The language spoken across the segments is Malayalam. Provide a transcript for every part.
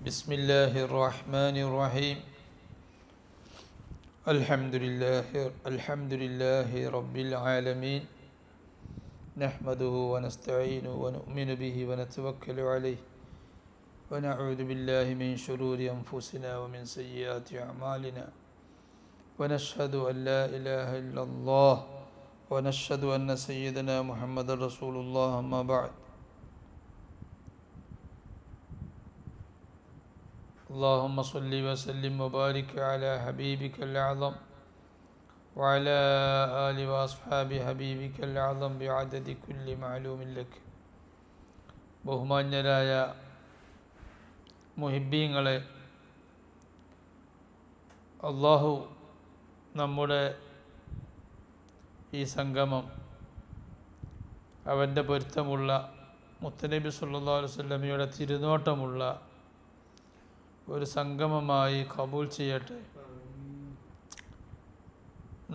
بسم الله الرحمن الرحيم الحمد لله رب العالمين نحمده ونستعينه ونؤمن به ونتوكل عليه ونعوذ بالله من شرور أنفسنا ومن سيئات أعمالنا ونشهد أن لا إله إلا الله ونشهد أن سيدنا محمد رسول الله أما بعد اللهم صل وسلم وبارك على حبيبك الأعظم وعلى آل وأصحاب حبيبك الأعظم بعدد كل معلوم لك ബഹുമാന്യരായ മുഹിബ്ബീങ്ങളെ, അള്ളാഹു നമ്മുടെ ഈ സംഗമം അവൻ്റെ പൊരുത്തമുള്ള മുത്തനബി സല്ലല്ലാഹു അലൈഹി വസല്ലമയുടെ തിരുനോട്ടമുള്ള ഒരു സംഗമമായി കബൂൽ ചെയ്യട്ടെ.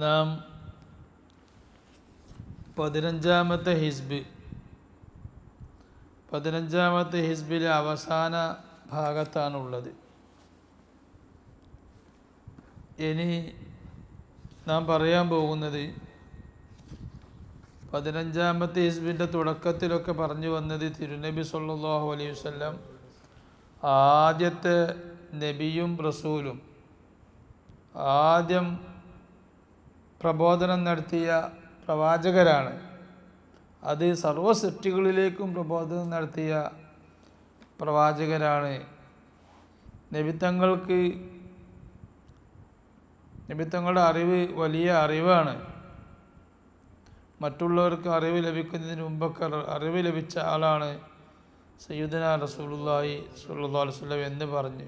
നാം 15ാമത്തെ ഹിസ്ബിലെ അവസാന ഭാഗത്താണുള്ളത്. ഇനി നാം പറയാൻ പോകുന്നത് 15ാമത്തെ ഹിസ്ബിൻ്റെ തുടക്കത്തിലൊക്കെ പറഞ്ഞു വന്നത് തിരുനബി സല്ലല്ലാഹു അലൈഹി വസല്ലം ആദ്യത്തെ നബിയും റസൂലും ആദ്യം പ്രബോധനം നടത്തിയ പ്രവാചകരാണ്. അത് സർവ്വ സൃഷ്ടികളിലേക്കും പ്രബോധനം നടത്തിയ പ്രവാചകരാണ്. നബിത്തങ്ങളുടെ അറിവ് വലിയ അറിവാണ്. മറ്റുള്ളവർക്ക് അറിവ് ലഭിക്കുന്നതിന് മുമ്പൊക്കെ അറിവ് ലഭിച്ച ആളാണ് സയ്യിദുനാ റസൂലുള്ളാഹി സ്വല്ലല്ലാഹു അലൈഹി വസല്ലം എന്ന് പറഞ്ഞു.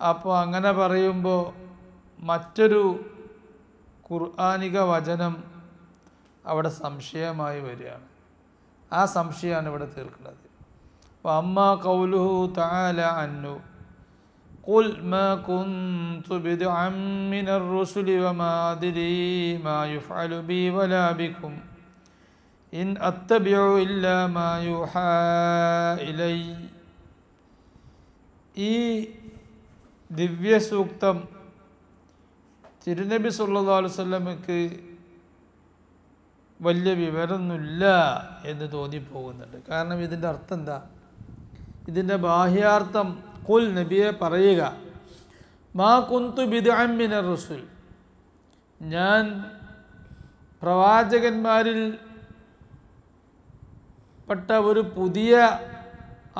അപ്പോൾ അങ്ങനെ പറയുമ്പോൾ മറ്റൊരു ഖുർആനിക വചനം അവിടെ സംശയമായി വരികയാണ്. ആ സംശയമാണ് ഇവിടെ തീർക്കുന്നത്. വഅമ്മാ ഖൗലുഹു തആല അന്നു ഖുൽ മാ കുന്തു ബിദ്അൻ മിനർ റുസുലി വമാ അദ്രീ മാ യുഫ്അലു ബി വലാ ബികും ഇൻ അത്തബിഉ ഇല്ലാ മാ യുഹാ ഇലൈ. ഈ ദിവ്യസൂക്തം തിരുനബി സല്ലല്ലാഹു അലൈഹി വസല്ലമക്ക് വലിയ വിവരമൊന്നുമില്ല എന്ന് തോന്നിപ്പോകുന്നുണ്ട്. കാരണം ഇതിൻ്റെ അർത്ഥം എന്താ? ഇതിൻ്റെ ബാഹ്യാർത്ഥം ഖുൽ, നബിയെ പറയുക, മാ കുന്തു ബിദ്അൻ മിനർ റസൂൽ, ഞാൻ പ്രവാചകന്മാരിൽ പെട്ട ഒരു പുതിയ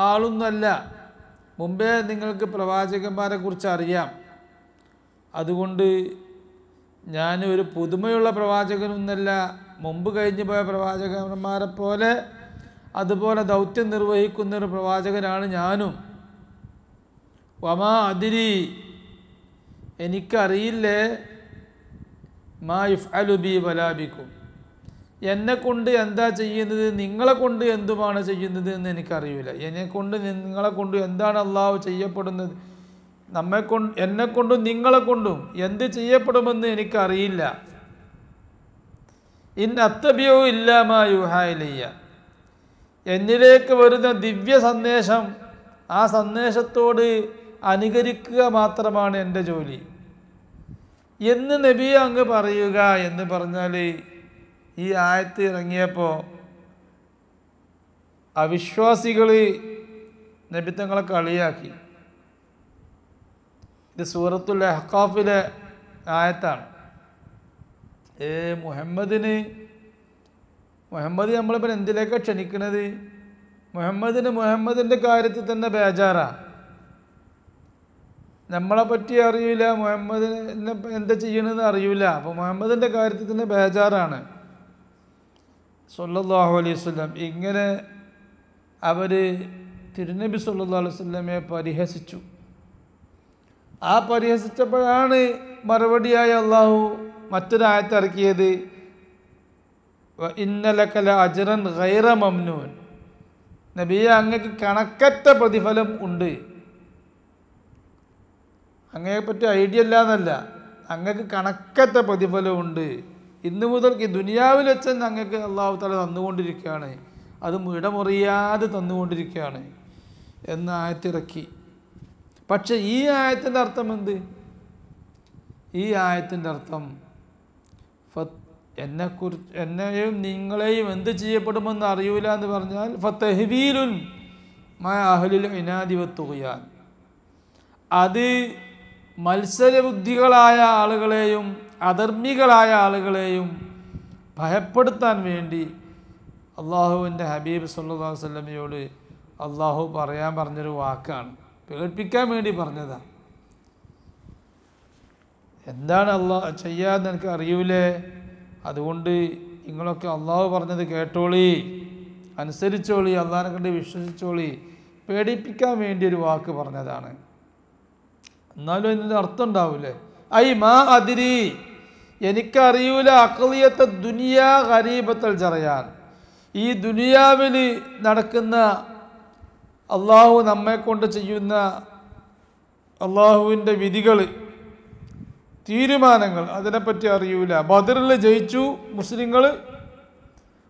ആളൊന്നല്ല. മുമ്പേ നിങ്ങൾക്ക് പ്രവാചകന്മാരെ കുറിച്ച് അറിയാം. അതുകൊണ്ട് ഞാൻ ഒരു പുതുമയുള്ള പ്രവാചകനൊന്നല്ല. മുമ്പ് കഴിഞ്ഞു പോയ പ്രവാചകന്മാരെ പോലെ അതുപോലെ ദൗത്യം നിർവഹിക്കുന്നൊരു പ്രവാചകനാണ് ഞാനും. വമാ അദ്രി, എനിക്കറിയില്ലേ, മാ യുഫ്അലു ബി വലാ ബികും, എന്നെക്കൊണ്ട് എന്താ ചെയ്യുന്നത്, നിങ്ങളെ കൊണ്ട് എന്തുമാണ് ചെയ്യുന്നത് എന്ന് എനിക്കറിയില്ല. എന്നെക്കൊണ്ട് നിങ്ങളെ കൊണ്ട് എന്താണ് അള്ളാഹു ചെയ്യപ്പെടുന്നത്, എന്നെക്കൊണ്ടും നിങ്ങളെ കൊണ്ടും എന്ത് ചെയ്യപ്പെടുമെന്ന് എനിക്കറിയില്ല. ഇൻ അത്തബിഉ ഇല്ലാ മാ യുഹാ ഇലയ്യ, എന്നിലേക്ക് വരുന്ന ദിവ്യ സന്ദേശം, ആ സന്ദേശത്തോട് അനുകരിക്കുക മാത്രമാണ് എൻ്റെ ജോലി എന്ന് നബിയെ അങ്ങ് പറയുക എന്ന് പറഞ്ഞാൽ, ഈ ആയത്ത് ഇറങ്ങിയപ്പോൾ അവിശ്വാസികൾ നബിത്തങ്ങളെ കളിയാക്കി. ഇത് സൂറത്തുൽ അഹ്ഖാഫിലെ ആയത്താണ്. മുഹമ്മദ് നമ്മളിപ്പോൾ എന്തിലേക്കാണ് ക്ഷണിക്കുന്നത്? മുഹമ്മദിൻ്റെ കാര്യത്തിൽ തന്നെ ബേജാറാണ്. നമ്മളെപ്പറ്റി അറിയില്ല, മുഹമ്മദിനെ എന്താ ചെയ്യണമെന്ന് അറിയില്ല. അപ്പോൾ മുഹമ്മദിൻ്റെ കാര്യത്തിൽ തന്നെ ബേജാറാണ് സല്ലല്ലാഹു അലൈഹി വസല്ലം. ഇങ്ങനെ അവർ തിരുനബി സല്ലല്ലാഹു അലൈഹി വസല്ലമയെ പരിഹസിച്ചു. ആ പരിഹസിച്ചപ്പോഴാണ് മറുപടിയായി അള്ളാഹു മറ്റൊരായത്ത് ഇറക്കിയത്, ഇന്നലക ലഅജ്റൻ ഗൈറ മംനൂൻ, നബിയെ അങ്ങക്ക് കണക്കറ്റ പ്രതിഫലം ഉണ്ട്. അങ്ങയെപ്പറ്റി ഐഡിയ ഇല്ല എന്നല്ല, അങ്ങക്ക് കണക്കറ്റ പ്രതിഫലമുണ്ട്. ഇന്നു മുതൽക്ക് ദുനിയാവിൽ വെച്ച് അങ്ങക്ക് അള്ളാഹു തആല തന്നുകൊണ്ടിരിക്കുകയാണ്. അത് ഇടമുറിയാതെ തന്നുകൊണ്ടിരിക്കുകയാണ്. എന്ന ആയത്തിറക്കി. പക്ഷെ ഈ ആയത്തിൻ്റെ അർത്ഥം എന്ത്? ഈ ആയത്തിൻ്റെ അർത്ഥം എന്നെയും നിങ്ങളെയും എന്ത് ചെയ്യപ്പെടുമെന്ന് അറിയൂല എന്ന് പറഞ്ഞാൽ ഫതഹ്വീലുൻ മാ അഹ്ലിൽ ഇനാദി വത്തുഗ്യാൻ, അത് മത്സരബുദ്ധികളായ ആളുകളെയും അധർമ്മികളായ ആളുകളെയും ഭയപ്പെടുത്താൻ വേണ്ടി അള്ളാഹുവിൻ്റെ ഹബീബ് സല്ലല്ലാഹു അലൈഹി വസല്ലമയോട് അള്ളാഹു പറയാൻ പറഞ്ഞൊരു വാക്കാണ്, പേടിപ്പിക്കാൻ വേണ്ടി പറഞ്ഞതാണ്. എന്താണ് അള്ളാഹ് ചെയ്യാന്ന് എനിക്ക് അറിയൂലേ, അതുകൊണ്ട് നിങ്ങളൊക്കെ അള്ളാഹു പറഞ്ഞത് കേട്ടോളി, അനുസരിച്ചോളി, അള്ളാഹിനെ കണ്ട് വിശ്വസിച്ചോളി, പേടിപ്പിക്കാൻ വേണ്ടി ഒരു വാക്ക് പറഞ്ഞതാണ്. എന്നാലും അതിൻ്റെ അർത്ഥം ഉണ്ടാവില്ലേ? ഐ മാ അതിരി, എനിക്കറിയൂല അഖ്ലിയത്തെ ദുനിയാ ഖരീബത്തൽ ജറയാൻ, ഈ ദുനിയാവിൽ നടക്കുന്ന അള്ളാഹു നമ്മെ കൊണ്ട് ചെയ്യുന്ന അള്ളാഹുവിൻ്റെ വിധികൾ, തീരുമാനങ്ങൾ, അതിനെപ്പറ്റി അറിയൂല. ബദറിൽ ജയിച്ചു മുസ്ലിങ്ങൾ,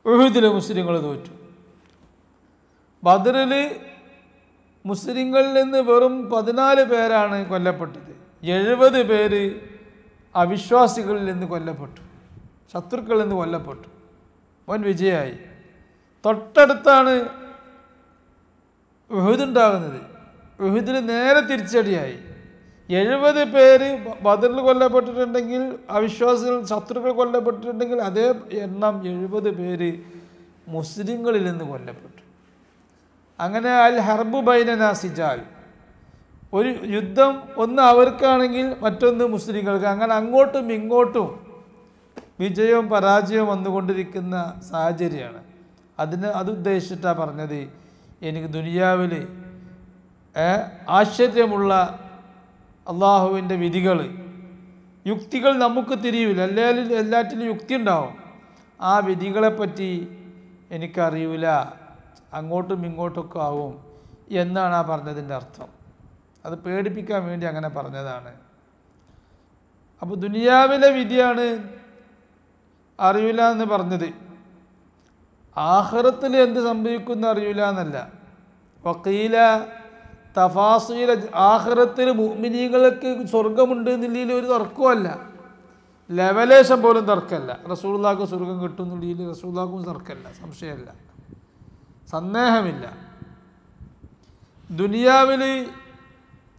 ഉഹുദിൽ മുസ്ലിങ്ങൾ തോറ്റു. ബദറിൽ മുസ്ലിങ്ങളിൽ നിന്ന് വെറും 14 പേരാണ് കൊല്ലപ്പെട്ടത്, 70 പേര് അവിശ്വാസികളിൽ നിന്ന് കൊല്ലപ്പെട്ടു, ശത്രുക്കളിൽ നിന്ന് കൊല്ലപ്പെട്ടു. വൻ വിജയമായി. തൊട്ടടുത്താണ് ഉഹുദ് ഉണ്ടാകുന്നത്. ഉഹുദിൽ നേരെ തിരിച്ചടിയായി. 70 പേര് ബദറിൽ കൊല്ലപ്പെട്ടിട്ടുണ്ടെങ്കിൽ, അവിശ്വാസികൾ ശത്രുക്കൾ കൊല്ലപ്പെട്ടിട്ടുണ്ടെങ്കിൽ, അതേ എണ്ണം 70 പേര് മുസ്ലിങ്ങളിൽ നിന്ന് കൊല്ലപ്പെട്ടു. അങ്ങനെ അൽ ഹർബു ബൈനനാ സിജാൽ, ഒരു യുദ്ധം ഒന്ന് അവർക്കാണെങ്കിൽ മറ്റൊന്ന് മുസ്ലിങ്ങൾക്ക്, അങ്ങനെ അങ്ങോട്ടും ഇങ്ങോട്ടും വിജയവും പരാജയവും വന്നുകൊണ്ടിരിക്കുന്ന സാഹചര്യമാണ്. അത് ഉദ്ദേശിച്ചിട്ടാണ് പറഞ്ഞത്, എനിക്ക് ദുനിയാവിൽ ആശ്ചര്യമുള്ള അള്ളാഹുവിൻ്റെ വിധികൾ, യുക്തികൾ നമുക്ക് തിരിയൂല, എല്ലാറ്റിലും യുക്തി ഉണ്ടാവും, ആ വിധികളെപ്പറ്റി എനിക്കറിയൂല, അങ്ങോട്ടും ഇങ്ങോട്ടൊക്കെ ആവും എന്നാണ് ആ പറഞ്ഞതിൻ്റെ അർത്ഥം. അത് പേടിപ്പിക്കാൻ വേണ്ടി അങ്ങനെ പറഞ്ഞതാണ്. അപ്പോൾ ദുനിയാവിലെ വിധിയാണ് അറിയില്ല എന്ന് പറഞ്ഞത്, ആഖിറത്തിൽ എന്ത് സംഭവിക്കുമെന്ന് അറിയില്ല എന്നല്ല. വഖീല തഫാസീല, ആഖിറത്തിൽ മുഅ്മിനീങ്ങൾക്ക് സ്വർഗമുണ്ട് എന്നുള്ളതിൽ ഒരു തർക്കമല്ല, ലെവലേശം പോലും തർക്കമല്ല. റസൂലുള്ളാഹിക്ക് സ്വർഗം കിട്ടും എന്നുള്ളതിൽ റസൂലുള്ളാഹിക്കും തർക്കമല്ല, സംശയമല്ല, സന്ദേഹമില്ല. ദുനിയാവിൽ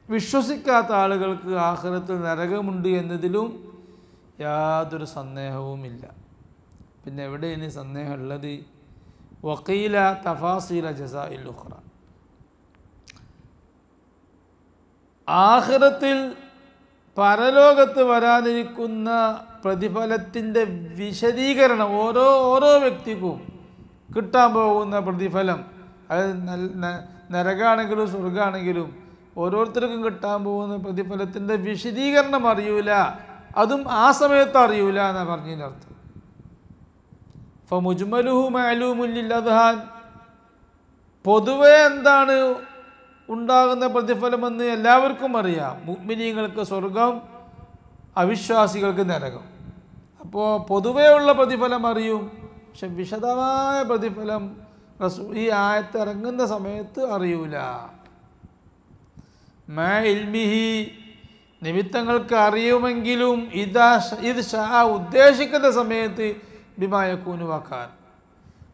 വിശ്വസിക്കാത്ത ആളുകൾക്ക് ആഖിറത്തിൽ നരകമുണ്ട് എന്നതിലും യാതൊരു സന്ദേഹവുമില്ല. പിന്നെ എവിടെ ഇനി സന്ദേഹമുള്ളത്? വഖീല തഫാസീല ജസാഇൽ ഉഖ്റ, ആഖിറത്തിൽ പരലോകത്ത് വരാനിരിക്കുന്ന പ്രതിഫലത്തിൻ്റെ വിശദീകരണം, ഓരോ വ്യക്തിക്കും കിട്ടാൻ പോകുന്ന പ്രതിഫലം, അത് നരകാണെങ്കിലും സ്വർഗമാണെങ്കിലും ഓരോരുത്തർക്കും കിട്ടാൻ പോകുന്ന പ്രതിഫലത്തിൻ്റെ വിശദീകരണം അറിയൂല, അതും ആ സമയത്ത് അറിയൂല എന്നാണ് പറഞ്ഞതിൻ്റെ അർത്ഥം. ഫമുജ്മലുഹു മഅലൂമുൻ ലിൽ അദ്ഹാൻ, പൊതുവെ എന്താണ് ഉണ്ടാകുന്ന പ്രതിഫലമെന്ന് എല്ലാവർക്കും അറിയാം. മുഅ്മിനീങ്ങൾക്ക് സ്വർഗം, അവിശ്വാസികൾക്ക് നരകം. അപ്പോൾ പൊതുവേ ഉള്ള പ്രതിഫലം അറിയും, പക്ഷെ വിശദമായ പ്രതിഫലം ഈ ആയത്ത് ഇറങ്ങുന്ന സമയത്ത് അറിയൂല. മാ ഇൽമിഹി, നിമിത്തങ്ങൾക്ക് അറിയുമെങ്കിലും ഇത് ഷാ ഉദ്ദേശിക്കുന്ന സമയത്ത് ബിമാ യകൂനു വകാൻ,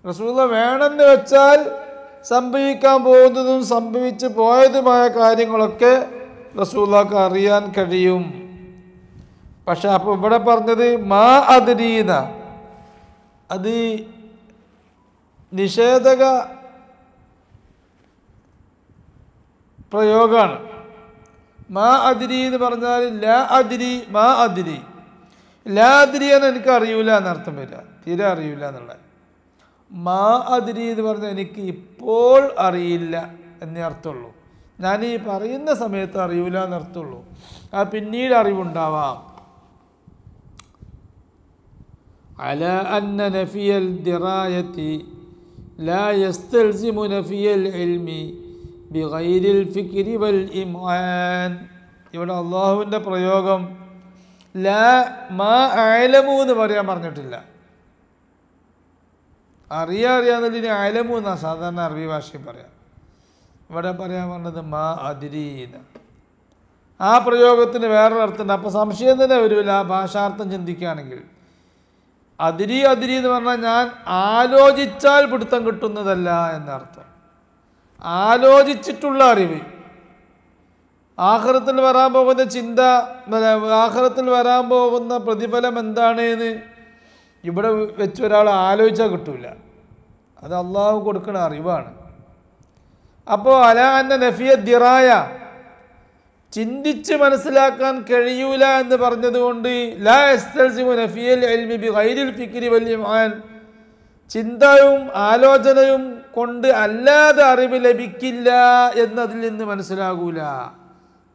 റസൂലുള്ളാഹി വേണമെന്ന് വെച്ചാൽ സംഭവിക്കാൻ പോകുന്നതും സംഭവിച്ചു പോയതുമായ കാര്യങ്ങളൊക്കെ റസൂലുള്ളാഹിക്ക് അറിയാൻ കഴിയും. പക്ഷെ അപ്പോൾ ഇവിടെ പറഞ്ഞത് മാ അദ്രീന, അത് നിഷേധക പ്രയോഗമാണ്. മാ അദ്രി എന്ന് പറഞ്ഞാൽ ലാ അദ്രി, മാ അദ്രി, ലാ അദ്രി എന്ന് എനിക്ക് അറിയൂല എന്നർത്ഥം വരിക, തീരെ അറിയില്ല എന്നുള്ള. മാ അദ്രി എന്ന് പറഞ്ഞാൽ എനിക്ക് ഇപ്പോൾ അറിയില്ല എന്നേ അർത്ഥമുള്ളൂ, ഞാൻ ഈ പറയുന്ന സമയത്ത് അറിയൂല എന്നർത്ഥമുള്ളൂ, ആ പിന്നീട് അറിവുണ്ടാവാം. അല അന്ന നഫിയൽ ദിറായത്തി ലാ യസ്തൽസിമു നഫിയൽ ഇൽമി ബിഗൈരിൽ ഫിക്രി വൽ ഇംആൻ. ഇവിടെ അള്ളാഹുവിൻ്റെ പ്രയോഗം ലാ മാ അഅലമു എന്ന് പറയാൻ പറഞ്ഞിട്ടില്ല. അറിയാന്നുള്ളതിന് അഅലമു എന്നാണ് സാധാരണ അറബി ഭാഷയിൽ പറയാം. ഇവിടെ പറയാൻ പറഞ്ഞത് മാ അതിരീന. ആ പ്രയോഗത്തിന് വേറൊരർത്ഥമുണ്ട്. അപ്പോൾ സംശയം തന്നെ വരില്ല ആ ഭാഷാർത്ഥം ചിന്തിക്കുകയാണെങ്കിൽ. അതിരി എന്ന് പറഞ്ഞാൽ ഞാൻ ആലോചിച്ചാൽ പിടുത്തം കിട്ടുന്നതല്ല എന്നർത്ഥം. ആലോചിച്ചിട്ടുള്ള അറിവ്, ആഖിറത്തിൽ വരാൻ പോകുന്ന ചിന്ത, ആഖിറത്തിൽ വരാൻ പോകുന്ന പ്രതിഫലം എന്താണ് എന്ന് ഇവിടെ വെച്ച് ഒരാൾ ആലോചിച്ചാൽ കിട്ടൂല. അത് അള്ളാഹു കൊടുക്കുന്ന അറിവാണ്. അപ്പോൾ അലാ അന്ന നഫിയ ദിറായ, ചിന്തിച്ച് മനസ്സിലാക്കാൻ കഴിയൂല എന്ന് പറഞ്ഞതുകൊണ്ട് ലാ യസ്തൽസിമു നഫിയൽ ഇൽമി ബിഗൈരിൽ ഫിക്രി വൽ ഇമാൻ, ചിന്തയും ആലോചനയും കൊണ്ട് അല്ലാതെ അറിവ് ലഭിക്കില്ല എന്നതിൽ നിന്ന് മനസ്സിലാകൂല.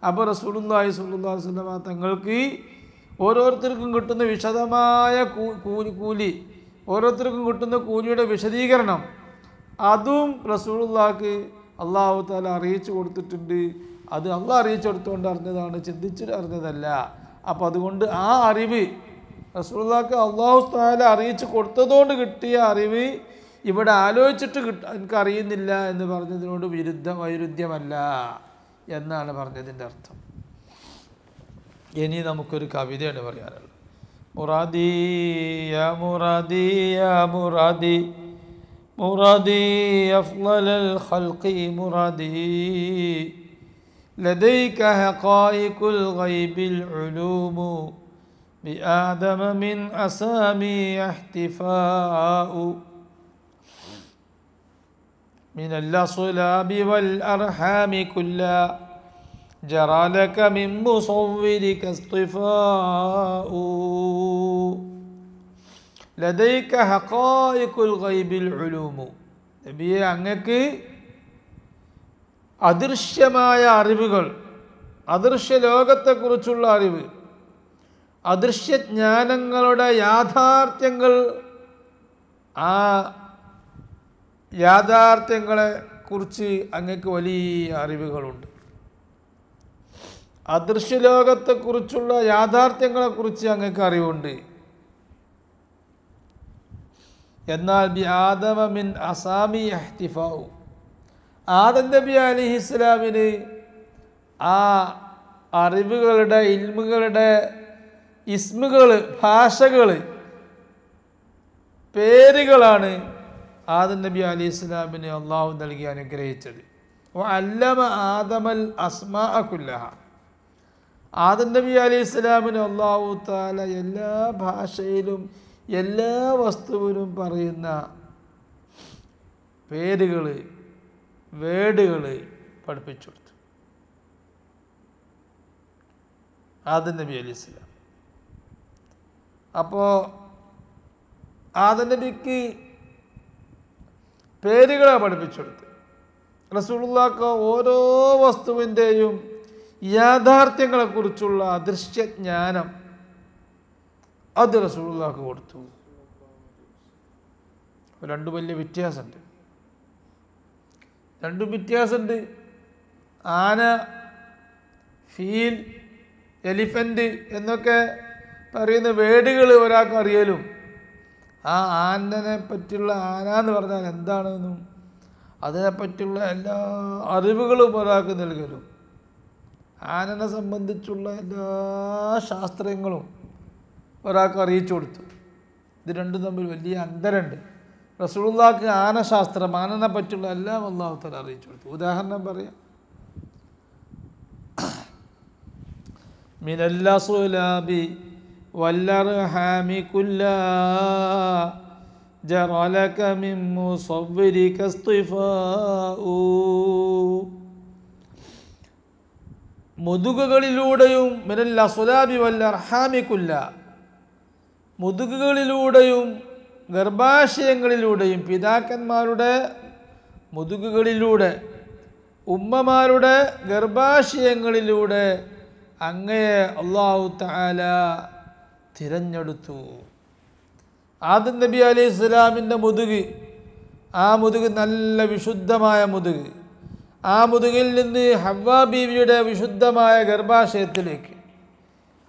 അപ്പോൾ റസൂലുള്ളാഹി സ്വല്ലല്ലാഹു അലൈഹി വസല്ലം തങ്ങൾക്ക് ഓരോരുത്തർക്കും കിട്ടുന്ന വിശദമായ കൂലി, ഓരോരുത്തർക്കും കിട്ടുന്ന കൂലിയുടെ വിശദീകരണം, അതും റസൂലുള്ളാഹിക്ക് അല്ലാഹു തആല അറിയിച്ചു കൊടുത്തിട്ടുണ്ട്. അത് അള്ളാഹ് അറിയിച്ചു കൊടുത്തുകൊണ്ട് അറിഞ്ഞതാണ്, ചിന്തിച്ചിട്ട് അറിഞ്ഞതല്ല. അപ്പോൾ അതുകൊണ്ട് ആ അറിവ് റസൂലുള്ളാഹിക്ക് അല്ലാഹു തആല അറിയിച്ചു കൊടുത്തതുകൊണ്ട് കിട്ടിയ അറിവ് ഇവിടെ ആലോചിച്ചിട്ട് എനിക്ക് അറിയുന്നില്ല എന്ന് പറഞ്ഞതിനോട് വൈരുദ്ധ്യമല്ല എന്നാണ് പറഞ്ഞതിൻ്റെ അർത്ഥം. ഇനി നമുക്കൊരു കവിതയാണ് പറയാനുള്ളത്. മുറാദി യാ മുറാദി യാ മുറാദി മുറാദി അഫ്ളൽ ഖൽഖി മുറാദി ലദൈക ഹഖായിഖുൽ ഗൈബിൽ ഉലൂം ബിആദമ മിൻ അസാമി ഇഹ്തിഫാഉ മിനൽ അസ്ലാബി വൽ അർഹാമി കുല്ലാ ജറാ ലക മിൻ മുസവ്വിരിക ഇസ്തിഫാഉ ലദൈക ഹഖായിഖുൽ ഗൈബിൽ ഉലൂം. നബിയെ, അങ്ങക്ക് അദൃശ്യമായ അറിവുകൾ, അദൃശ്യ ലോകത്തെക്കുറിച്ചുള്ള അറിവ്, അദൃശ്യജ്ഞാനങ്ങളുടെ യാഥാർത്ഥ്യങ്ങൾ, ആ യാഥാർത്ഥ്യങ്ങളെ കുറിച്ച് അങ്ങക്ക് വലിയ അറിവുകളുണ്ട്. അദൃശ്യലോകത്തെക്കുറിച്ചുള്ള യാഥാർത്ഥ്യങ്ങളെക്കുറിച്ച് അങ്ങക്ക് അറിവുണ്ട്. എന്നാൽ ബി ആദമ മിൻ അസാമി ഇഹ്തിഫാഉ, ആദം നബി അലൈഹിസ്സലാമിന് ആ അറിവുകളുടെ, ഇൽമുകളുടെ ഇസ്മുകൾ, ഭാഷകൾ, പേരുകളാണ് ആദം നബി അലൈഹിസ്സലാമിന് അള്ളാഹു നൽകി അനുഗ്രഹിച്ചത്. അല്ലമ ആദമൽ അസ്മാഅ കുല്ലഹ, ആദം നബി അലൈഹിസ്സലാമിന് അള്ളാഹു തആല എല്ലാ ഭാഷയിലും എല്ലാ വസ്തുവിനും പറയുന്ന പേരുകൾ, വേർഡുകൾ പഠിപ്പിച്ചു കൊടുത്തു ആദം നബി അലൈഹിസ്സലാം. അപ്പോൾ ആദം നബിക്ക് പേരുകളെ പഠിപ്പിച്ചു കൊടുത്ത്. റസൂലുള്ളാഹിക്ക് ഓരോ വസ്തുവിൻ്റെയും യാഥാർത്ഥ്യങ്ങളെക്കുറിച്ചുള്ള അദൃശ്യജ്ഞാനം അത് റസൂലുള്ളാഹിക്ക് കൊടുത്തു. രണ്ടും വലിയ വ്യത്യാസമുണ്ട്. ആന, ഫീൽ, എലിഫൻ്റ് എന്നൊക്കെ പറയുന്ന വേർഡുകൾ ഒരാൾക്ക് അറിയലും, ആ ആനനെ പറ്റിയുള്ള, ആന എന്ന് പറഞ്ഞാൽ എന്താണെന്നും അതിനെപ്പറ്റിയുള്ള എല്ലാ അറിവുകളും ഒരാൾക്ക് നൽകലും, ആനനെ സംബന്ധിച്ചുള്ള എല്ലാ ശാസ്ത്രങ്ങളും ഒരാൾക്ക് അറിയിച്ചു കൊടുത്തു. ഇത് രണ്ടും തമ്മിൽ വലിയ അന്തരമുണ്ട്. റസൂലുള്ളാഹിക്ക് ആനശാസ്ത്രം, ആനനെ പറ്റിയുള്ള എല്ലാം അല്ലാഹു തആല അറിയിച്ചു കൊടുത്തു. ഉദാഹരണം പറയാം. മിനൽ അസ്ലാബി വൽ അർഹാമി കുല്ലാ ജറാ ലക മിൻ മുസവ്വിരിക ഇസ്തിഫാഉ, മുതുകുകളിലൂടെയും, മിനൽ അസ്ലാബി വൽ അർഹാമി കുല്ലാ, മുതുകുകളിലൂടെയും ഗർഭാശയങ്ങളിലൂടെയും, പിതാക്കന്മാരുടെ മുതുകുകളിലൂടെ, ഉമ്മമാരുടെ ഗർഭാശയങ്ങളിലൂടെ അങ്ങയെ അല്ലാഹു തആല തിരഞ്ഞെടുത്തു. ആദം നബി അലൈഹിസ്സലാമിൻ്റെ മുതുക്, ആ മുതുക് നല്ല വിശുദ്ധമായ മുതുക്, ആ മുതുകിൽ നിന്ന് ഹവ്വാ ബീവിയുടെ വിശുദ്ധമായ ഗർഭാശയത്തിലേക്ക്,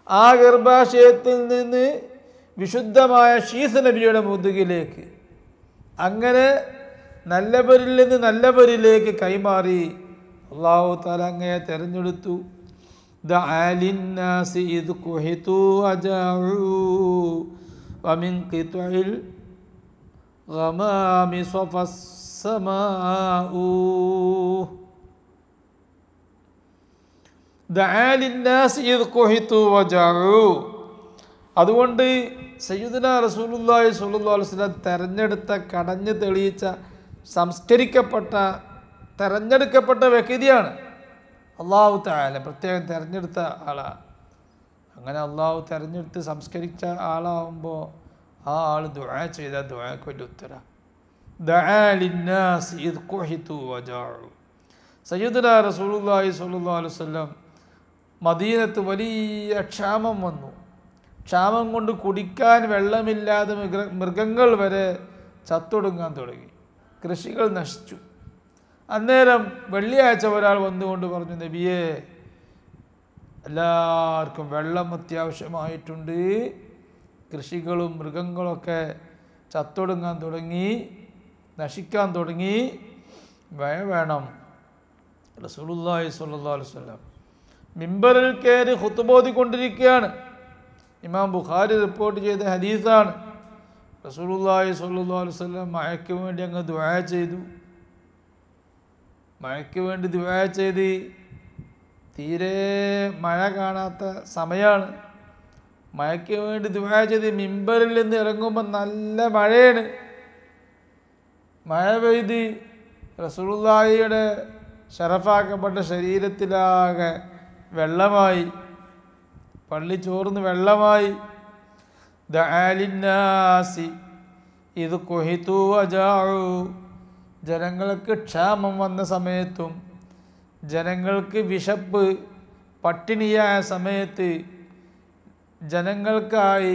ആ ഗർഭാശയത്തിൽ നിന്ന് വിശുദ്ധമായ ശീസ് നബിയുടെ മുതുകിലേക്ക്, അങ്ങനെ നല്ലവരിൽ നിന്ന് നല്ലവരിലേക്ക് കൈമാറി അല്ലാഹു തആല അങ്ങയെ തിരഞ്ഞെടുത്തു. ദഅ ലിന്നാസി ഇദ് ഖുഹിതു വജഉ വമിൻ ഖിത്ഇൽ ഗമാമി സഫസ്സമാഉ. ദഅ ലിന്നാസി ഇദ് ഖുഹിതു വജഉ. അതുകൊണ്ട് സയ്യിദുനാ റസൂലുള്ളാഹി സ്വല്ലല്ലാഹു അലൈഹി വസല്ലം തെരഞ്ഞെടുത്ത, കടഞ്ഞു തെളിയിച്ച, സംസ്കരിക്കപ്പെട്ട, തെരഞ്ഞെടുക്കപ്പെട്ട വ്യക്തിയാണ്. അല്ലാഹു തആല പ്രത്യേകം തിരഞ്ഞെടുത്ത ആളാണ്. അങ്ങനെ അല്ലാഹു തിരഞ്ഞെടുത്ത് സംസ്കരിച്ച ആളാവുമ്പോൾ ആ ആൾ ദുആ ചെയ്ത ദുആക്ക് വലിയ ഉത്തരം. ദഅ ലിന്നാസി ഇദ് ഖുഹിതു വജഉ. സയ്യിദുനാ റസൂലുള്ളാഹി സ്വല്ലല്ലാഹു അലൈഹി വസല്ലം മദീനത്ത് വലിയ ക്ഷാമം വന്നു. ക്ഷാമം കൊണ്ട് കുടിക്കാൻ വെള്ളമില്ലാതെ മൃഗങ്ങൾ വരെ ചത്തൊടുങ്ങാൻ തുടങ്ങി. കൃഷികൾ നശിച്ചു. അന്നേരം വെള്ളിയാഴ്ച ഒരാൾ വന്നുകൊണ്ട് പറഞ്ഞു, നബിയേ, എല്ലാവർക്കും വെള്ളം അത്യാവശ്യമായിട്ടുണ്ട്, കൃഷികളും മൃഗങ്ങളൊക്കെ ചത്തൊടുങ്ങാൻ തുടങ്ങി, നശിക്കാൻ തുടങ്ങി, വേണം. റസൂലുള്ളാഹി സ്വല്ലല്ലാഹു അലൈഹി വസല്ലം മിമ്പറിൽ കയറി ഖുത്ബ ഓതിക്കൊണ്ടിരിക്കുകയാണ്. ഇമാം ബുഖാരി റിപ്പോർട്ട് ചെയ്ത ഹദീസാണ്. റസൂലുള്ളാഹി സ്വല്ലല്ലാഹു അലൈഹി വസല്ലം മഴയ്ക്ക് വേണ്ടി അങ്ങ് ദുആ ചെയ്തു. മഴയ്ക്ക് വേണ്ടി ദുആ ചെയ്ത് തീരെ മഴ കാണാത്ത സമയമാണ്. മഴയ്ക്ക് വേണ്ടി ദുആ ചെയ്ത് മിമ്പറിൽ നിന്ന് ഇറങ്ങുമ്പോൾ നല്ല മഴയാണ്. മഴ പെയ്ത് റസൂലുള്ളാഹിയുടെ ശറഫാക്കപ്പെട്ട ശരീരത്തിലാകെ വെള്ളമായി, പള്ളി ചോർന്ന് വെള്ളമായി. ദഅ ലിന്നാസി ഇദ് ഖുഹിതു വജഉ. ജനങ്ങൾക്ക് ക്ഷാമം വന്ന സമയത്തും ജനങ്ങൾക്ക് വിശപ്പ്, പട്ടിണിയായ സമയത്ത് ജനങ്ങൾക്കായി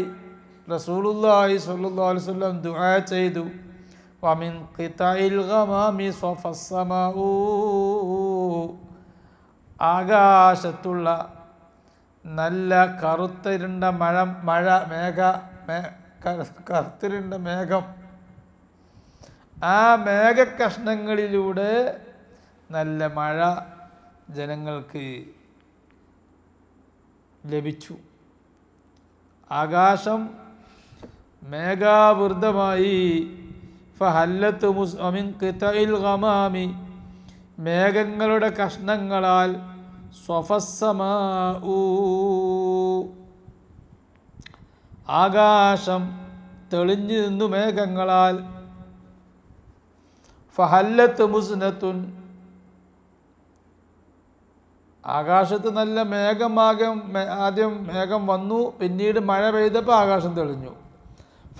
റസൂലുള്ളാഹി സ്വല്ലല്ലാഹു അലൈഹി വസല്ലം ദുആ ചെയ്തു. വമിൻ ഖിതഇൽ ഗമാമി സഫസ്സമാഉ. ആകാശത്തുള്ള നല്ല കറുത്തിരുണ്ട കറുത്തിരുണ്ട മേഘം, ആ മേഘക്കഷ്ണങ്ങളിലൂടെ നല്ല മഴ ജനങ്ങൾക്ക് ലഭിച്ചു. ആകാശം മേഘാവൃതമായി. ഫഹല്ലത്ത് മിൻ ഖിതഇൽ ഗമാമി. മേഘങ്ങളുടെ കഷ്ണങ്ങളാൽ സ്വഫസ്സമാഉ. ആകാശം തെളിഞ്ഞു നിന്നു മേഘങ്ങളാൽ. ഫഹല്ലത്ത് മുസ്നത്തുൻ. ആകാശത്ത് നല്ല ആദ്യം മേഘം വന്നു, പിന്നീട് മഴ പെയ്തപ്പോൾ ആകാശം തെളിഞ്ഞു.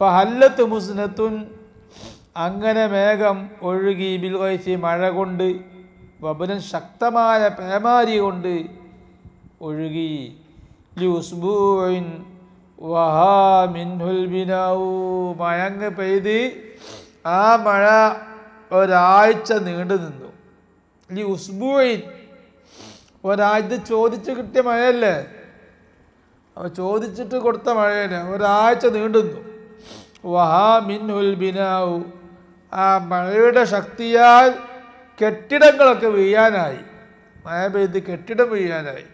ഫഹല്ലത്ത് മുസ്നത്തുൻ. അങ്ങനെ മേഘം ഒഴുകി. ബിൽ ഗൈസി, മഴ കൊണ്ട്. വബനൻ, ശക്തമായ പേമാരി കൊണ്ട് ഒഴുകി. ലിഉസ്ബൂഇൻ വഹാ മിൻഹുൽ ബിനാഉ. മഴങ്ങ് പെയ്ത് ആ മഴ ഒരാഴ്ച നീണ്ടു നിന്നു. ലിഉസ്ബൂഇൻ, ഒരാഴ്ച ചോദിച്ച് കിട്ടിയ മഴയല്ലേ, അവ ചോദിച്ചിട്ട് കൊടുത്ത മഴയാണ്. ഒരാഴ്ച നീണ്ടുന്നു. വഹാ മിൻഹുൽ ബിനാഉ. ആ മഴയുടെ ശക്തിയാൽ കെട്ടിടങ്ങളൊക്കെ വീഴാനായി. മഴ പെയ്ത് കെട്ടിടം വീഴാനായി.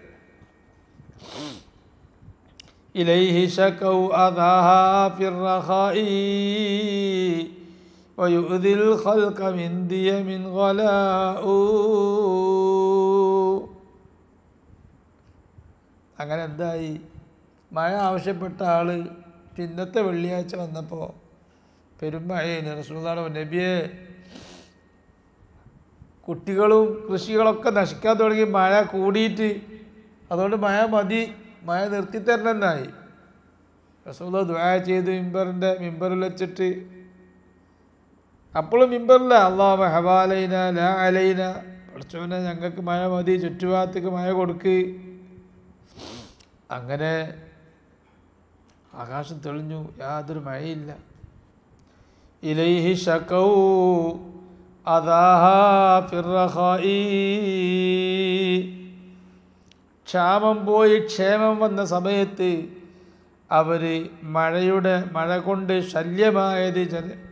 ഇലൈഹി ശകൗ അദാഹാ ഫിർറഖാഇ വയുദിൽ ഖൽഖ മിൻ ദിയമിൻ ഗലാഉ. അങ്ങനെ എന്തായി? മഴ ആവശ്യപ്പെട്ട ആൾ പിന്നത്തെ വെള്ളിയാഴ്ച വന്നപ്പോൾ പെരുമഴയാണ്. റസൂലുള്ളാഹി നബിയെ, കുട്ടികളും കൃഷികളൊക്കെ നശിക്കാൻ തുടങ്ങി, മഴ കൂടിയിട്ട്, അതുകൊണ്ട് മഴ മതി, മഴ നിർത്തിത്തരണമെന്നായി. റസൂലുള്ളാഹി ദുആ ചെയ്തു മിമ്പറിൽ വെച്ചിട്ട്. അപ്പോഴും മിമ്പറില്ല. അല്ലാഹുമ്മ ഹവാലൈന ലാ അലൈന. പഠിച്ചോനെ, ഞങ്ങൾക്ക് മഴ മതി, ചുറ്റുഭാഗത്തേക്ക് മഴ കൊടുക്ക്. അങ്ങനെ ആകാശം തെളിഞ്ഞു, യാതൊരു മഴയില്ല. ഇലൈഹി ശകൗ അദാഹാ ഫിർറഖാഇ. ക്ഷാമം പോയി ക്ഷേമം വന്ന സമയത്ത് അവർ മഴ കൊണ്ട് ശല്യമായത്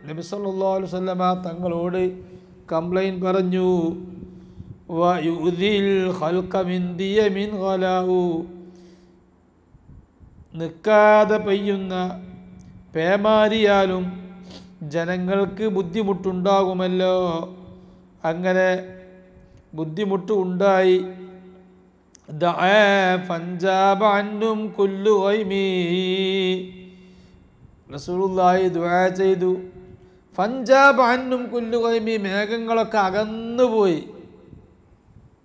നബി സല്ലല്ലാഹു അലൈഹി വസല്ലമ തങ്ങളോട് കംപ്ലൈൻറ്റ് പറഞ്ഞു. വയുദിൽ ഖൽഖ മിൻ ദിയമിൻ ഖലാഉ നിൽക്കാതെ പെയ്യുന്ന പേമാരിയാലും ജനങ്ങൾക്ക് ബുദ്ധിമുട്ടുണ്ടാകുമല്ലോ. അങ്ങനെ ബുദ്ധിമുട്ട് ഉണ്ടായി. ഫൻജാബ അന്നും കുല്ലു ഗൈമി റസൂലുള്ളാഹി ദുആ ചെയ്തു. ഫൻജാബ അന്നും കുല്ലു ഗൈമി മേഘങ്ങളൊക്കെ അകന്നുപോയി,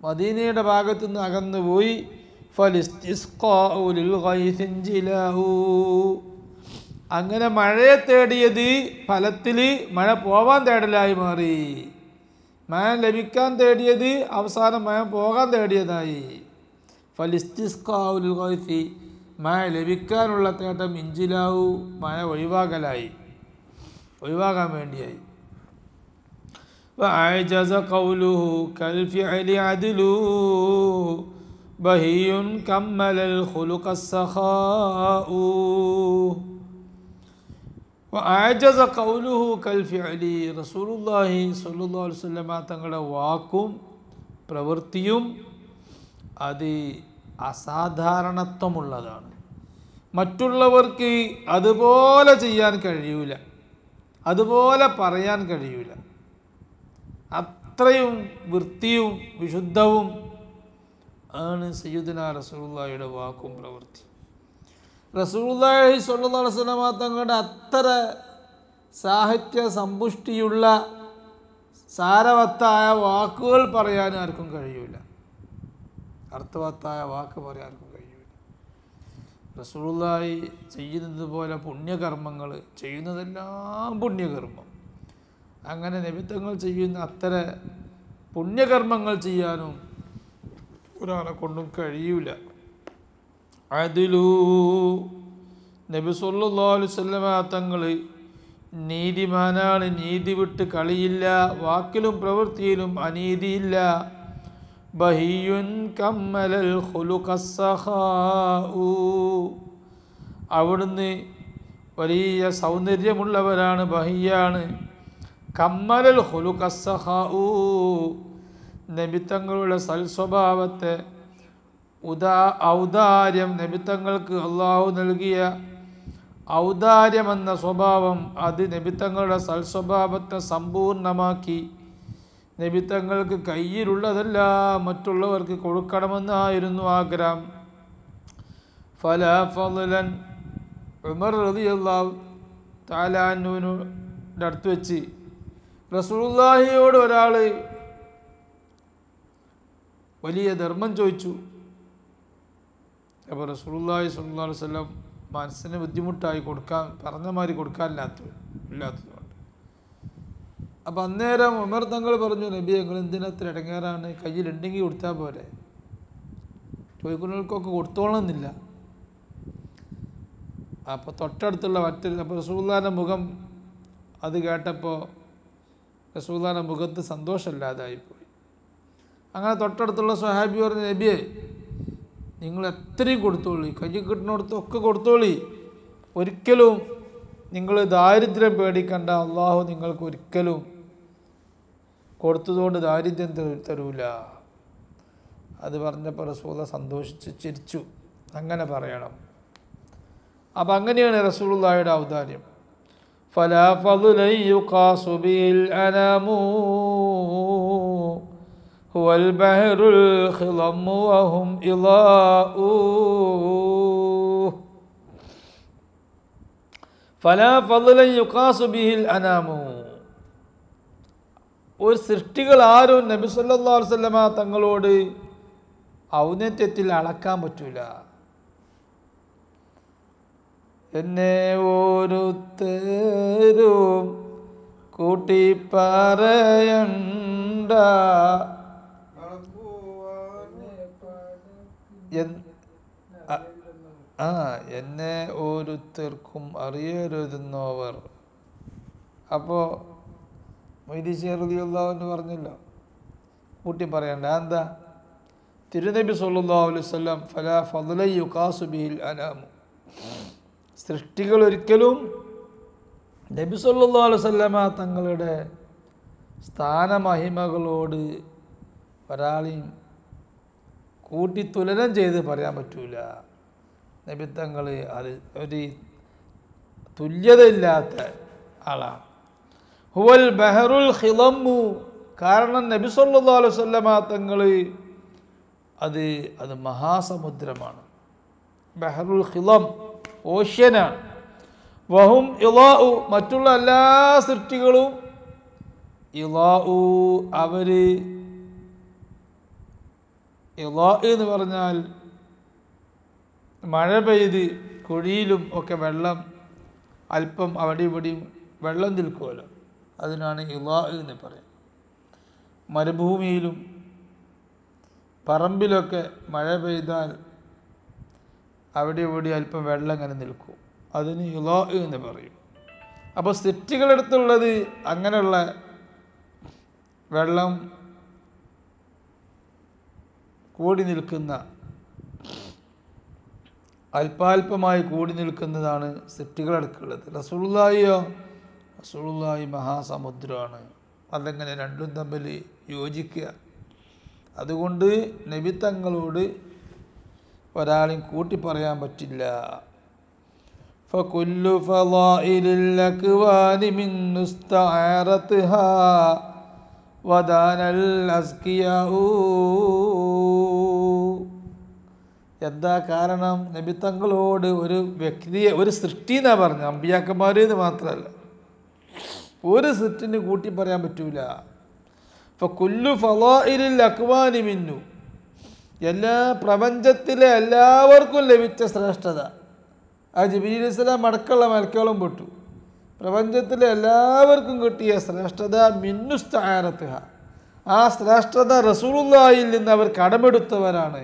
മദീനയുടെ ഭാഗത്തുനിന്ന് അകന്നുപോയി. ഫലിസ്തിസ്ഖാഉ ലിൽ ഗൈസിൻ ജിലാഹു അങ്ങനെ മഴയെ തേടിയത് ഫലത്തിൽ മഴ പോവാൻ തേടലായി മാറി. മഴ ലഭിക്കാൻ തേടിയത് അവസാനം മഴ പോകാൻ തേടിയതായി. ഫലിസ്തിസ്ഖാഉ ലിൽ ഗൈസി മഴ ലഭിക്കാനുള്ള തേട്ടം ഇൻജിലാഹു മഴ ഒഴിവാകാൻ വേണ്ടിയായി. വഅജസ ഖൗലുഹു കൽഫിഅലി അദ്ലു ബഹിയുൻ കമ്മലൽ ഖുലുഖസ് സഖാഉ വഅജസ ഖൗലുഹു കൽഫിഅലി റസൂലുള്ളാഹി സ്വല്ലല്ലാഹു അലൈഹി വസല്ലം തങ്ങളുടെ വാക്കും പ്രവൃത്തിയും അത് അസാധാരണത്വമുള്ളതാണ്. മറ്റുള്ളവർക്ക് അതുപോലെ ചെയ്യാൻ കഴിയൂല, അതുപോലെ പറയാൻ കഴിയൂല. അത്രയും വൃത്തിയും വിശുദ്ധവും ആണ് സയ്യിദുനാ റസൂലുള്ളാഹിയുടെ വാക്കും പ്രവൃത്തി. റസൂലുള്ളാഹി സ്വല്ലല്ലാഹു അലൈഹി വസല്ലം തങ്ങളുടെ അത്ര സാഹിത്യ സമ്പുഷ്ടിയുള്ള സാരവത്തായ വാക്കുകൾ പറയാൻ ആർക്കും കഴിയൂല, അർത്ഥവത്തായ വാക്ക് പറയാൻ ആർക്കും കഴിയൂല. റസൂലുള്ളാഹി ചെയ്യുന്നത് പോലെ പുണ്യകർമ്മങ്ങൾ ചെയ്യുന്നതെല്ലാം പുണ്യകർമ്മം. അങ്ങനെ നബിത്തങ്ങൾ ചെയ്യുന്ന അത്ര പുണ്യകർമ്മങ്ങൾ ചെയ്യാനും ഒരാളെ കൊണ്ടും കഴിയൂല. അദ്ലു നബി സല്ലല്ലാഹു അലൈഹി വസല്ലം തങ്ങൾ നീതിമാനാണ്, നീതി വിട്ട് കളിയില്ല, വാക്കിലും പ്രവൃത്തിയിലും അനീതിയില്ല. ബഹിയുൻ കമ്മലൽ ഖുലുഖസ് സഖാഉ അവിടുന്ന് വലിയ സൗന്ദര്യമുള്ളവരാണ്, ബഹിയാണ്. കമ്മലൽ ഖുലുഖസ് സഖാഉ നബിത്തങ്ങളുടെ സൽസ്വഭാവത്തെ ഔദാര്യം, നബിത്തങ്ങൾക്ക് അള്ളാഹു നൽകിയ ഔദാര്യമെന്ന സ്വഭാവം അത് നബിത്തങ്ങളുടെ സൽസ്വഭാവത്തെ സമ്പൂർണ്ണമാക്കി. നബിത്തങ്ങൾക്ക് കയ്യിലുള്ളതെല്ലാം മറ്റുള്ളവർക്ക് കൊടുക്കണമെന്നായിരുന്നു ആഗ്രഹം. ഫലാ ഫളൻ ഉമർ റളിയല്ലാഹു തആല അൻഹുവിന്റെ അടുത്ത് വെച്ച് റസൂലുള്ളാഹിയോട് ഒരാൾ വലിയ ധർമ്മം ചോദിച്ചു. അപ്പോൾ റസൂലുള്ളാഹി സ്വല്ലല്ലാഹു അലൈഹി വസല്ലം മനസ്സിന് ബുദ്ധിമുട്ടായി കൊടുക്കാൻ പറഞ്ഞ മാതിരി കൊടുക്കാനില്ലാത്തതുകൊണ്ട്. അപ്പം അന്നേരം ഉമർ തങ്ങൾ പറഞ്ഞു, നബി ഞങ്ങൾ എന്തിനത്ര ഇടങ്ങേറാണ്, കയ്യിലുണ്ടെങ്കിൽ കൊടുത്താൽ പോലെ, ചോദിക്കുന്നവർക്കൊക്കെ കൊടുത്തോളണമെന്നില്ല. അപ്പോൾ തൊട്ടടുത്തുള്ള മറ്റൊരു അപ്പോൾ റസൂലുള്ളാഹിന്റെ മുഖം അത് കേട്ടപ്പോൾ റസൂലുള്ളാഹിന്റെ മുഖത്ത് സന്തോഷമില്ലാതായിപ്പോയി. അങ്ങനെ തൊട്ടടുത്തുള്ള സ്വഹാബി പറഞ്ഞു, നബിയെ നിങ്ങൾ എത്രയും കൊടുത്തോളി, കയ്യിൽ കിട്ടുന്നിടത്തൊക്കെ കൊടുത്തോളി, ഒരിക്കലും നിങ്ങൾ ദാരിദ്ര്യം പേടിക്കണ്ട, അള്ളാഹു നിങ്ങൾക്ക് ഒരിക്കലും കൊടുത്തതുകൊണ്ട് ദാരിദ്ര്യം തരൂല. അത് പറഞ്ഞപ്പോൾ റസൂലുള്ളാഹി സന്തോഷിച്ച് ചിരിച്ചു. അങ്ങനെ പറയണം. അപ്പം അങ്ങനെയാണ് റസൂലുള്ളാഹിയുടെ ഔദാര്യം. ഫലാ ഫളൻ യുഖാസു ബിൽ അനാമു ഹുവൽ ബഹറുൽ ഖിളമു വഹും ഇളാഉ ഫലാ ഫളൻ യുഖാസു ബിൽ അനാമു ഒരു സൃഷ്ടികൾ ആരും നബി സല്ലല്ലാഹു അലൈഹി വസല്ലമ തങ്ങളോട് ഔന്നത്യത്തിൽ അളക്കാൻ പറ്റൂല. എന്നെ ഓരോരുത്തരും കൂട്ടി പറയണ്ട, എന്നെ ഓരോരുത്തർക്കും അറിയരുതെന്നവർ. അപ്പോൾ മൊയ്‌ദി ശേഖ് റളിയല്ലാഹു അൻഹു പറഞ്ഞല്ലോ കൂട്ടി പറയണ്ട. എന്താ? തിരുനബി സല്ലല്ലാഹു അലൈഹി വസല്ലം ഫലാ ഫളൻ യുഖാസു ബിൽ അനാമു സൃഷ്ടികൾ ഒരിക്കലും നബി സല്ലല്ലാഹു അലൈഹി വസല്ലമ തങ്ങളുടെ സ്ഥാനമഹിമകളോട് ഒരാളെയും കൂട്ടിത്തുലനം ചെയ്ത് പറയാൻ പറ്റൂല. നബിത്തങ്ങൾ അത് ഒരു തുല്യതയില്ലാത്ത ആളാണ്. ഹുവൽ ബഹറുൽ ഖിളമ്മു, കാരണം നബി സല്ലല്ലാഹു അലൈഹി വസല്ലമ തങ്ങൾ അത് മഹാസമുദ്രമാണ്. ബഹറുൽ ഖിളം ഓഷ്യനാണ്. വഹും ഇളാഉ, മറ്റുള്ള എല്ലാ സൃഷ്ടികളും ഇളാഉ, അവർ ഇളാ എന്ന് പറഞ്ഞാൽ മഴ പെയ്ത് കുഴിയിലും ഒക്കെ വെള്ളം അല്പം അവിടെ ഇവിടെയും വെള്ളം നിൽക്കുമല്ലോ, അതിനാണ് ഇളാ എന്ന് പറയാം. മരുഭൂമിയിലും പറമ്പിലൊക്കെ മഴ പെയ്താൽ അവിടെ ഇവിടെ അല്പം വെള്ളം ഇങ്ങനെ നിൽക്കും, അതിന് ഇളാ എന്ന് പറയും. അപ്പോൾ സൃഷ്ടികളെടുത്തുള്ളത് അങ്ങനെയുള്ള വെള്ളം കൂടി നിൽക്കുന്ന, അല്പാൽപമായി കൂടി നിൽക്കുന്നതാണ് സൃഷ്ടികളെടുക്കുള്ളത്. റസൂലുള്ളാഹിയോ, റസൂലുള്ളാഹി മഹാസമുദ്രമാണ്. അതെങ്ങനെ രണ്ടും തമ്മിൽ യോജിക്കുക? അതുകൊണ്ട് നബി തങ്ങളോട് ഒരാളെയും കൂട്ടി പറയാൻ പറ്റില്ല. ഫകുല്ലു ഫളായിലിൽ അക്വാനി മിൻ മുസ്തഅറത്ഹാ വദാനൽ അസ്കിയാഉ. എന്താ കാരണം? നബി തങ്ങളോട് ഒരു വ്യക്തിയെ, ഒരു സൃഷ്ടി എന്നാ പറഞ്ഞു, അമ്പിയാക്കന്മാർ എന്ന് മാത്രമല്ല, ഒരു സൃഷ്ടിന് കൂട്ടി പറയാൻ പറ്റൂല. ഫകുല്ലു ഫളായിലിൽ അക്വാനി മിന്നു, എല്ലാ പ്രപഞ്ചത്തിലെ എല്ലാവർക്കും ലഭിച്ച ശ്രേഷ്ഠത, ആ ജിബ്രീൽ അലൈഹിസ്സലാം അടക്കമുള്ള മലക്കുകളും പെട്ടു, പ്രപഞ്ചത്തിലെ എല്ലാവർക്കും കിട്ടിയ ശ്രേഷ്ഠത മിന്നുസ്തആറത്ഹ, ആ ശ്രേഷ്ഠത റസൂലുള്ളാഹിയിൽ നിന്ന് അവർ കടമെടുത്തവരാണ്,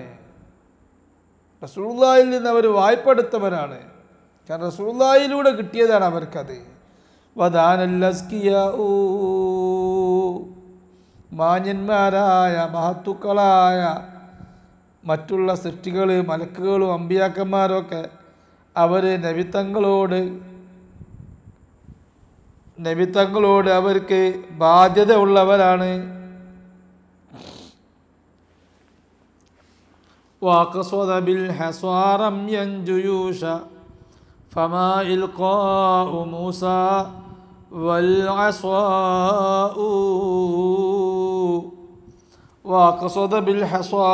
റസൂലുള്ളാഹിയിൽ നിന്ന് അവർ വായ്പെടുത്തവരാണ്. കാരണം റസൂലുള്ളാഹിയിലൂടെ കിട്ടിയതാണ് അവർക്കത്. വദാനൽ അസ്കിയാഉ, മാന്യന്മാരായ മഹത്തുക്കളായ മറ്റുള്ള സൃഷ്ടികൾ, മലക്കുകളും അമ്പിയാക്കന്മാരൊക്കെ അവർ നബിത്തങ്ങളോട് അവർക്ക് ബാധ്യത ഉള്ളവരാണ്. وَأَقْصَدَ بِالْحَصَى رَمْيًا جُيُوشَ فَمَا إِلْقَاءُ مُوسَى وَالْعَصَاءُ. وَأَقْصَدَ بِالْحَصَى,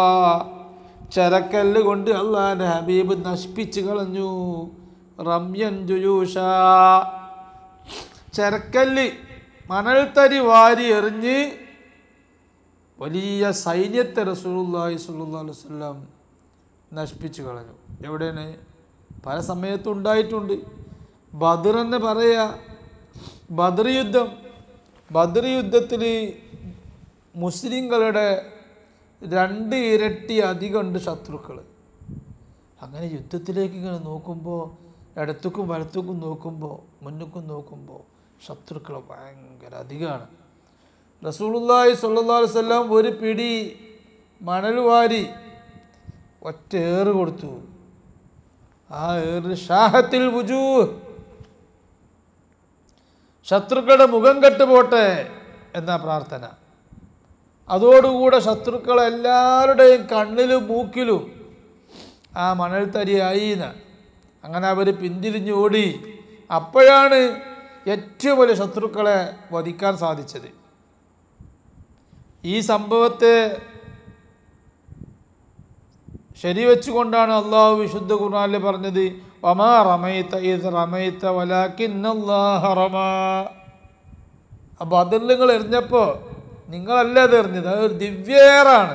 ചരക്കല്ല് കൊണ്ട് അള്ളാഹുവിൻ്റെ ഹബീബ് നശിപ്പിച്ച് കളഞ്ഞു. റംയൻ ജുയൂഷ, ചരക്കല്ല് മണൽത്തരി വാരി എറിഞ്ഞ് വലിയ സൈന്യത്തെ റസൂലുള്ളാഹി സ്വല്ലല്ലാഹു അലൈഹി വസല്ലം നശിപ്പിച്ച് കളഞ്ഞു. എവിടെയാണ്? പല സമയത്തും ഉണ്ടായിട്ടുണ്ട്. ബദർ എന്ന് പറയുക, ബദർ യുദ്ധത്തിൽ മുസ്ലിങ്ങളുടെ 2 ഇരട്ടി അധികമുണ്ട് ശത്രുക്കൾ. അങ്ങനെ യുദ്ധത്തിലേക്ക് ഇങ്ങനെ നോക്കുമ്പോൾ, ഇടത്തേക്കും വലത്തേക്കും നോക്കുമ്പോൾ, മുന്നിക്കും നോക്കുമ്പോൾ ശത്രുക്കൾ ഭയങ്കര അധികമാണ്. റസൂലുള്ളാഹി സ്വല്ലല്ലാഹു അലൈഹി വസല്ലം ഒരു പിടി മണൽ വാരി ഒറ്റ ഏറ് കൊടുത്തു. ആ ഏറ് ഷാഹത്തിൽ വുജൂഹ്, ശത്രുക്കളുടെ മുഖം കെട്ടുപോട്ടെ എന്ന പ്രാർത്ഥന. അതോടുകൂടെ ശത്രുക്കളെല്ലാവരുടെയും കണ്ണിലും മൂക്കിലും ആ മണൽത്തരിയായി. അങ്ങനെ അവർ പിന്തിരിഞ്ഞ് ഓടി. അപ്പോഴാണ് ഏറ്റവും വലിയ ശത്രുക്കളെ വധിക്കാൻ സാധിച്ചത്. ഈ സംഭവത്തെ ശരിവെച്ചുകൊണ്ടാണ് അള്ളാഹു വിശുദ്ധ ഖുർആനിൽ പറഞ്ഞത്, വമാ റമൈത ഇദ് റമൈത വലാകിന്നല്ലാഹ റമാ. അപ്പോൾ അതിൽ നിങ്ങൾ എറിഞ്ഞപ്പോൾ നിങ്ങളല്ല അത് എറിഞ്ഞത്, അതൊരു ദിവ്യ ഏറാണ്,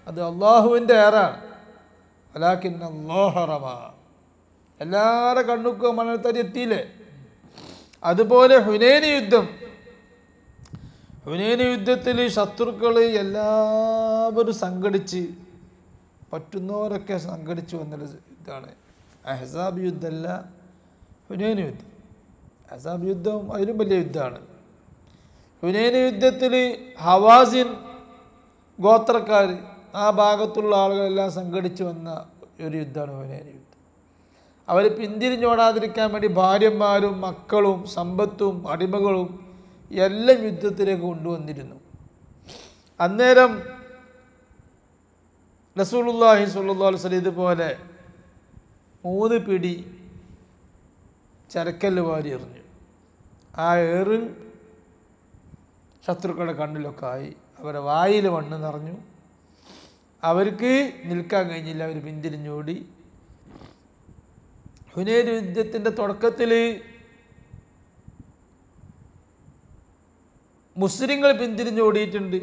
അത് അള്ളാഹുവിൻ്റെ ഏറാണ്. വലാകിന്നല്ലാഹ റമാ, എല്ലാവരുടെ കണ്ണുക്കും മണൽത്തരി എത്തിയില്ലേ. അതുപോലെ ഹുനൈൻ യുദ്ധത്തിൽ ശത്രുക്കൾ എല്ലാവരും സംഘടിച്ച്, പറ്റുന്നവരൊക്കെ സംഘടിച്ച് വന്നൊരു യുദ്ധമാണ്. അഹ്സാബ് യുദ്ധമല്ല, ഹുനൈൻ യുദ്ധം. അഹ്സാബ് യുദ്ധം അതിലും വലിയ യുദ്ധമാണ്. ഹുനൈൻ യുദ്ധത്തിൽ ഹവാസിൻ ഗോത്രക്കാർ, ആ ഭാഗത്തുള്ള ആളുകളെല്ലാം സംഘടിച്ച് വന്ന ഒരു യുദ്ധമാണ് ഹുനൈൻ യുദ്ധം. അവർ പിന്തിരിഞ്ഞോടാതിരിക്കാൻ വേണ്ടി ഭാര്യമാരും മക്കളും സമ്പത്തും അടിമകളും എല്ലാം യുദ്ധത്തിലേക്ക് കൊണ്ടുവന്നിരുന്നു. അന്നേരം റസൂലുള്ളാഹി സ്വല്ലല്ലാഹു അലൈഹി വസല്ലം ഇതുപോലെ 3 പിടി ചരക്കല്ല് വാരി എറിഞ്ഞു. ആ ഏറ് ശത്രുക്കളുടെ കണ്ണിലൊക്കെ ആയി. അവരുടെ വായിൽ മണ്ണ് നിറഞ്ഞു. അവർക്ക് നിൽക്കാൻ കഴിഞ്ഞില്ല. അവർ പിന്തിരിഞ്ഞോടി. ഹുനൈൻ യുദ്ധത്തിൻ്റെ തുടക്കത്തിൽ മുസ്ലിങ്ങൾ പിന്തിരിഞ്ഞോടിയിട്ടുണ്ട്.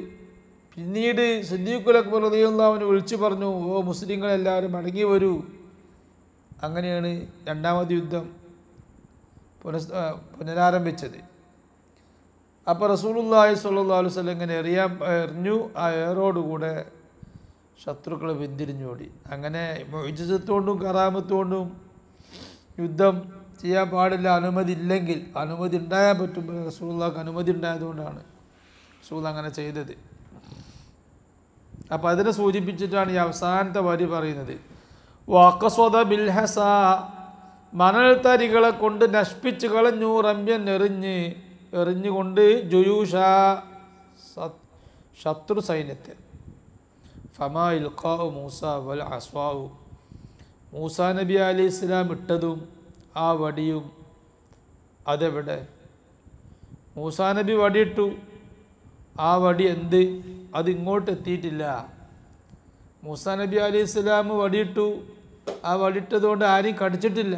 പിന്നീട് സിദ്ദീഖുൽ അക്ബർ റളിയല്ലാഹു അൻഹു വിളിച്ചു പറഞ്ഞു, ഓ മുസ്ലിങ്ങളെല്ലാവരും മടങ്ങി വരൂ. അങ്ങനെയാണ് രണ്ടാമത് യുദ്ധം പുനരാരംഭിച്ചത്. അപ്പോൾ റസൂലുള്ളാഹി സ്വല്ലല്ലാഹു അലൈഹി വസല്ലം ഇങ്ങനെ എറിഞ്ഞു. ആ ഏറോടുകൂടെ ശത്രുക്കൾ പിന്തിരിഞ്ഞോടി. അങ്ങനെ മുഅ്ജിസത്തുകൊണ്ടും കറാമത്തുകൊണ്ടും യുദ്ധം ചെയ്യാൻ പാടില്ല, അനുമതി ഇല്ലെങ്കിൽ. അനുമതി ഉണ്ടായാൽ പറ്റും. റസൂലുള്ളാഹിക്ക് അനുമതി ഉണ്ടായതുകൊണ്ടാണ് റസൂൽ അങ്ങനെ ചെയ്തത്. അപ്പോൾ അതിനെ സൂചിപ്പിച്ചിട്ടാണ് ഈ അവസാനത്തെ വരി പറയുന്നത്. വഖസദ ബിൽഹസ, മണൽ തരികളെ കൊണ്ട് നശിപ്പിച്ച് കളഞ്ഞു. റമ്യൻ എറിഞ്ഞുകൊണ്ട് ജുയൂഷ, ശത്രു സൈന്യത്തെ. ഫമാ ഇൽഖാഉ മൂസ വൽ അസ്വാഉ, മൂസാ നബി അലൈഹി ഇസ്ലാം ഇട്ടതും ആ വടിയും അതെവിടെ? മൂസാ നബി വടിയിട്ടു. ആ വടി എന്ത്? അത് ഇങ്ങോട്ട് എത്തിയിട്ടില്ല. മൂസാ നബി അലൈഹി ഇസ്ലാം വടിയിട്ടു. ആ വടിയിട്ടതുകൊണ്ട് ആരെയും കടിച്ചിട്ടില്ല.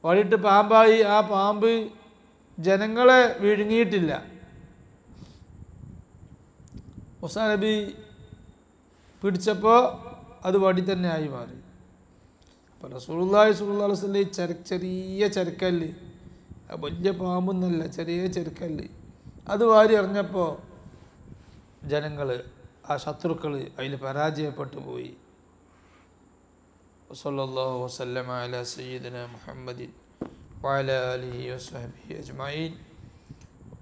വടിയിട്ട് പാമ്പായി. ആ പാമ്പ് ജനങ്ങളെ വിഴുങ്ങിയിട്ടില്ല. മൂസാ നബി പിടിച്ചപ്പോൾ അത് വടി തന്നെ ആയി മാറി. അപ്പോൾ റസൂലുള്ളാഹി സ്വല്ലല്ലാഹു അലൈഹി വസല്ലം ചെറിയ ചെറുക്കല്ല്, വലിയ പാമ്പൊന്നുമല്ല, ചെറിയ ചെറുക്കല്ല്, അത് വാരി എറിഞ്ഞപ്പോൾ ജനങ്ങൾ, ആ ശത്രുക്കൾ അതിൽ പരാജയപ്പെട്ടു പോയി. വസല്ലല്ലാഹു വസല്ലമ അലാ സയ്യിദിന മുഹമ്മദിൻ വഅലാ ആലിഹി വസഹ്ബിഹി അജ്മഈൻ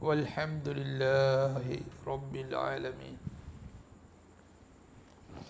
വൽഹംദുലില്ലാഹി റബ്ബിൽ ആലമീൻ.